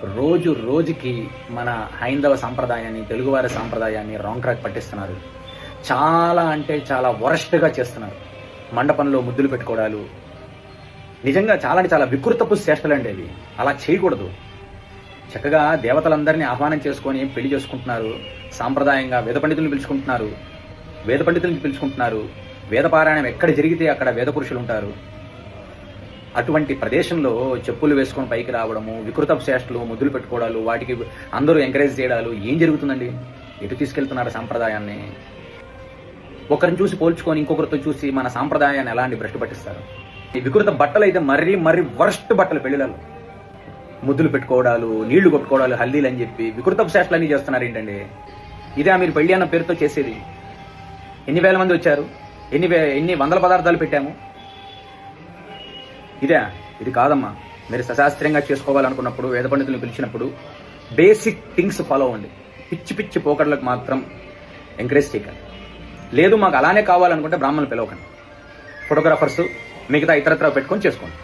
రోజు రోజుకి మన హైందవ సాంప్రదాయాన్ని, తెలుగువారి సాంప్రదాయాన్ని రాంగ్ ట్రాక్ పట్టిస్తున్నారు. చాలా అంటే చాలా వరస్ట్గా చేస్తున్నారు. మండపంలో ముద్దులు పెట్టుకోవడాలు నిజంగా చాలా అంటే చాలా వికృతపు చేష్టలండి అవి. అలా చేయకూడదు. చక్కగా దేవతలందరినీ ఆహ్వానం చేసుకొని పెళ్లి చేసుకుంటున్నారు. సాంప్రదాయంగా వేద పండితులను పిలుచుకుంటున్నారు. వేదపారాయణం ఎక్కడ జరిగితే అక్కడ వేద పురుషులు ఉంటారు. అటువంటి ప్రదేశంలో చెప్పులు వేసుకొని పైకి రావడము, వికృతపు చేష్టలు, ముద్దులు పెట్టుకోవడాలు, వాటికి అందరూ ఎంకరేజ్ చేయడాలు ఏం జరుగుతుందండి? ఎటు తీసుకెళ్తున్నారు సాంప్రదాయాన్ని? ఒకరిని చూసి పోల్చుకొని ఇంకొకరితో చూసి మన సాంప్రదాయాన్ని ఎలాంటి భ్రష్టు పట్టిస్తారు? ఈ వికృత బట్టలు అయితే మరీ వర్స్ట్ బట్టలు. పెళ్లిలలో ముద్దులు పెట్టుకోవడాలు, నీళ్లు కొట్టుకోవడాలు, హల్దీలు అని చెప్పి వికృతపు చేష్టలు అన్నీ చేస్తున్నారు ఏంటండి? ఇదే మీరు పెళ్లి అన్న పేరుతో చేసేది? ఎన్ని వేల మంది వచ్చారు? ఎన్ని వందల పదార్థాలు పెట్టాము? ఇది కాదమ్మా. మీరు సశాస్త్రీయంగా చేసుకోవాలనుకున్నప్పుడు, వేద పండితులను పిలిచినప్పుడు బేసిక్ థింగ్స్ ఫాలో అవ్వండి. పిచ్చి పోకడలకు మాత్రం ఎంకరేజ్ చేయకండి. లేదు మాకు అలానే కావాలనుకుంటే బ్రాహ్మణులు పిలవకండి. ఫోటోగ్రాఫర్స్ మిగతా ఇతరత్ర పెట్టుకొని చేసుకోండి.